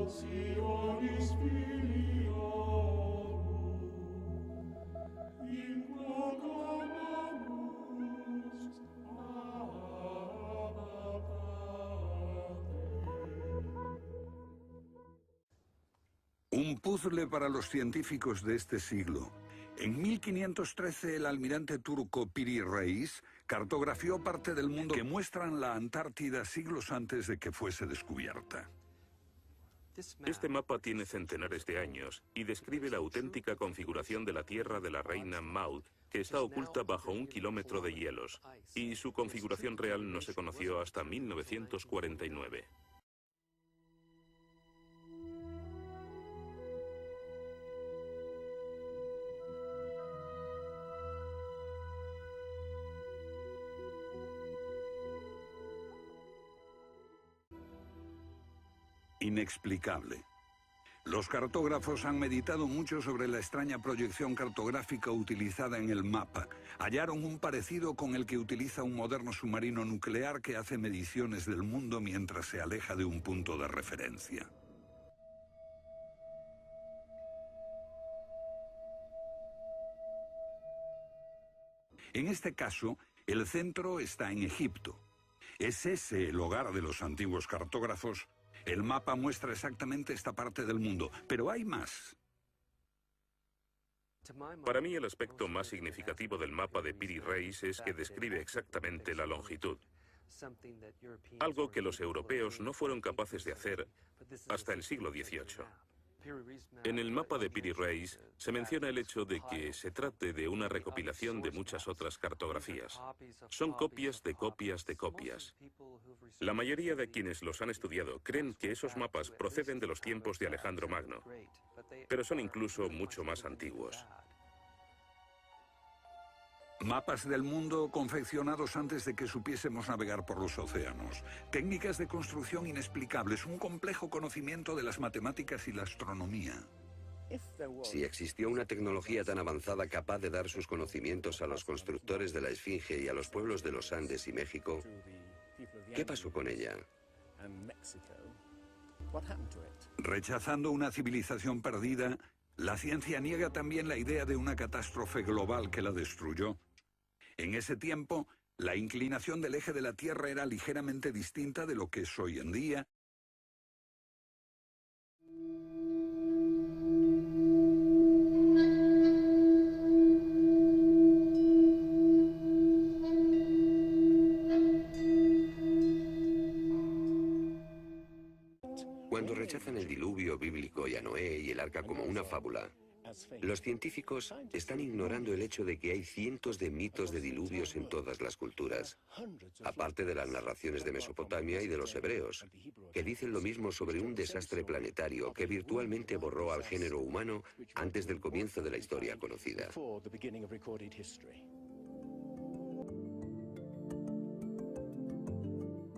Sionis filiorum, in proclamamus Abba Pater. Un puzzle para los científicos de este siglo. En 1513 el almirante turco Piri Reis cartografió parte del mundo que muestran la Antártida siglos antes de que fuese descubierta. Este mapa tiene centenares de años y describe la auténtica configuración de la Tierra de la reina Maud, que está oculta bajo 1 kilómetro de hielos, y su configuración real no se conoció hasta 1949. Inexplicable. Los cartógrafos han meditado mucho sobre la extraña proyección cartográfica utilizada en el mapa. Hallaron un parecido con el que utiliza un moderno submarino nuclear que hace mediciones del mundo mientras se aleja de un punto de referencia. En este caso, el centro está en Egipto. ¿Es ese el hogar de los antiguos cartógrafos? El mapa muestra exactamente esta parte del mundo, pero hay más. Para mí el aspecto más significativo del mapa de Piri Reis es que describe exactamente la longitud. Algo que los europeos no fueron capaces de hacer hasta el siglo XVIII. En el mapa de Piri Reis se menciona el hecho de que se trate de una recopilación de muchas otras cartografías. Son copias de copias de copias. La mayoría de quienes los han estudiado creen que esos mapas proceden de los tiempos de Alejandro Magno, pero son incluso mucho más antiguos. Mapas del mundo confeccionados antes de que supiésemos navegar por los océanos. Técnicas de construcción inexplicables, un complejo conocimiento de las matemáticas y la astronomía. Si existió una tecnología tan avanzada capaz de dar sus conocimientos a los constructores de la Esfinge y a los pueblos de los Andes y México, ¿qué pasó con ella? Rechazando una civilización perdida, la ciencia niega también la idea de una catástrofe global que la destruyó. En ese tiempo, la inclinación del eje de la Tierra era ligeramente distinta de lo que es hoy en día. Cuando rechazan el diluvio bíblico y a Noé y el arca como una fábula, los científicos están ignorando el hecho de que hay cientos de mitos de diluvios en todas las culturas, aparte de las narraciones de Mesopotamia y de los hebreos, que dicen lo mismo sobre un desastre planetario que virtualmente borró al género humano antes del comienzo de la historia conocida.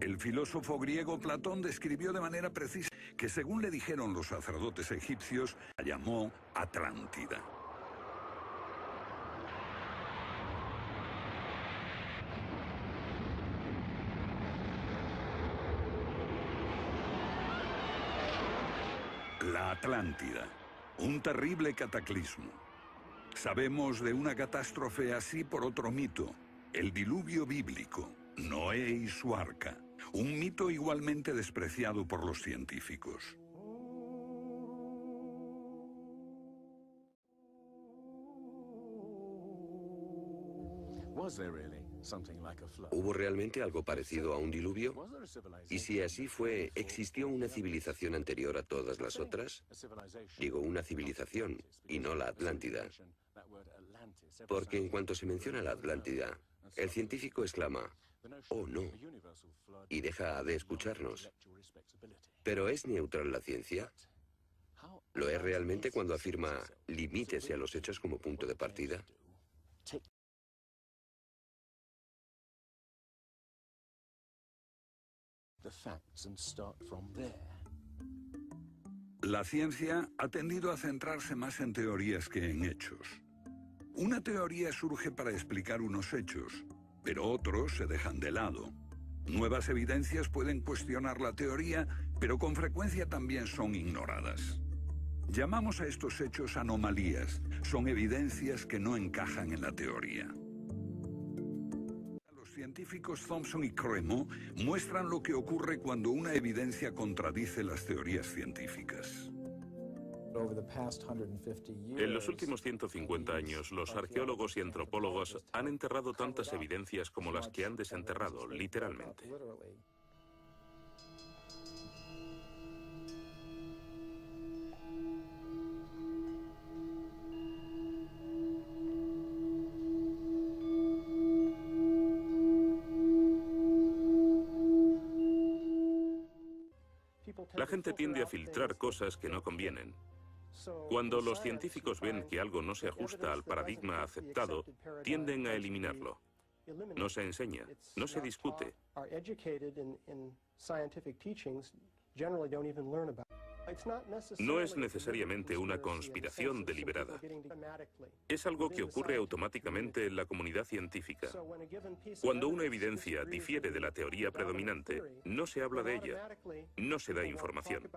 El filósofo griego Platón describió de manera precisa que, según le dijeron los sacerdotes egipcios, la llamó Atlántida. La Atlántida, un terrible cataclismo. Sabemos de una catástrofe así por otro mito, el diluvio bíblico, Noé y su arca. Un mito igualmente despreciado por los científicos. ¿Hubo realmente algo parecido a un diluvio? Y si así fue, ¿existió una civilización anterior a todas las otras? Digo, una civilización, y no la Atlántida. Porque en cuanto se menciona la Atlántida, el científico exclama, «Oh, no», y deja de escucharnos. ¿Pero es neutral la ciencia? ¿Lo es realmente cuando afirma «limítese a los hechos como punto de partida»? La ciencia ha tendido a centrarse más en teorías que en hechos. Una teoría surge para explicar unos hechos, pero otros se dejan de lado. Nuevas evidencias pueden cuestionar la teoría, pero con frecuencia también son ignoradas. Llamamos a estos hechos anomalías. Son evidencias que no encajan en la teoría. Los científicos Thompson y Cremo muestran lo que ocurre cuando una evidencia contradice las teorías científicas. En los últimos 150 años, los arqueólogos y antropólogos han enterrado tantas evidencias como las que han desenterrado, literalmente. La gente tiende a filtrar cosas que no convienen. Cuando los científicos ven que algo no se ajusta al paradigma aceptado, tienden a eliminarlo. No se enseña, no se discute. No es necesariamente una conspiración deliberada. Es algo que ocurre automáticamente en la comunidad científica. Cuando una evidencia difiere de la teoría predominante, no se habla de ella, no se da información.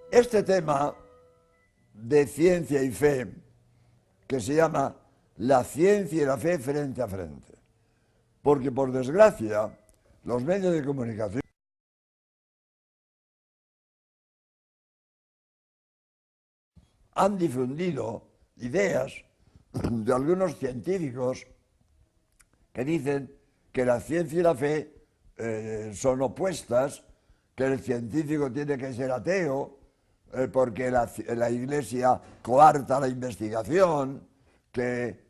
Este tema de ciencia y fe, que se llama la ciencia y la fe frente a frente, porque por desgracia los medios de comunicación han difundido ideas de algunos científicos que dicen que la ciencia y la fe son opuestas, que el científico tiene que ser ateo, porque la Iglesia coarta la investigación, que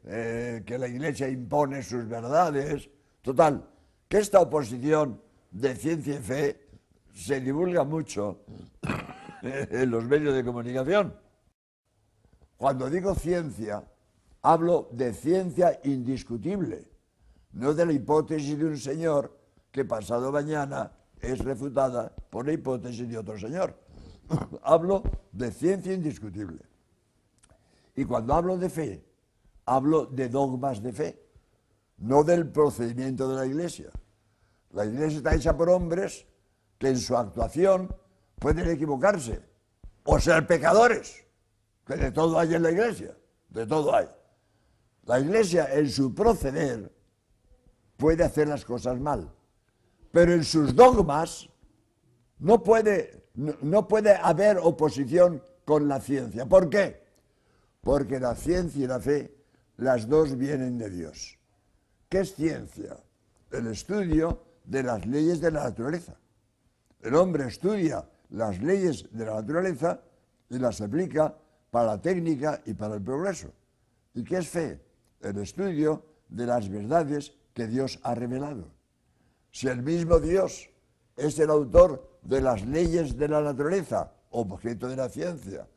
la Iglesia impone sus verdades. Total, que esta oposición de ciencia y fe se divulga mucho en los medios de comunicación. Cuando digo ciencia, hablo de ciencia indiscutible, no de la hipótesis de un señor que pasado mañana es refutada por la hipótesis de otro señor. Hablo de ciencia indiscutible. Y cuando hablo de fe, hablo de dogmas de fe, no del procedimiento de la Iglesia. La Iglesia está hecha por hombres que en su actuación pueden equivocarse o ser pecadores, que de todo hay en la Iglesia, de todo hay. La Iglesia en su proceder puede hacer las cosas mal, pero en sus dogmas no puede haber oposición con la ciencia. ¿Por qué? Porque la ciencia y la fe, las dos vienen de Dios. ¿Qué es ciencia? El estudio de las leyes de la naturaleza. El hombre estudia las leyes de la naturaleza y las aplica para la técnica y para el progreso. ¿Y qué es fe? El estudio de las verdades que Dios ha revelado. Si el mismo Dios es el autor de las leyes de la naturaleza, objeto de la ciencia,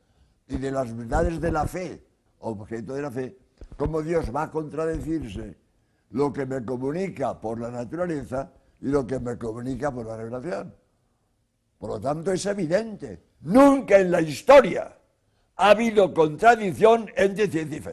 y de las verdades de la fe, objeto de la fe, ¿cómo Dios va a contradecirse lo que me comunica por la naturaleza y lo que me comunica por la revelación? Por lo tanto, es evidente, nunca en la historia ha habido contradicción entre ciencia y fe.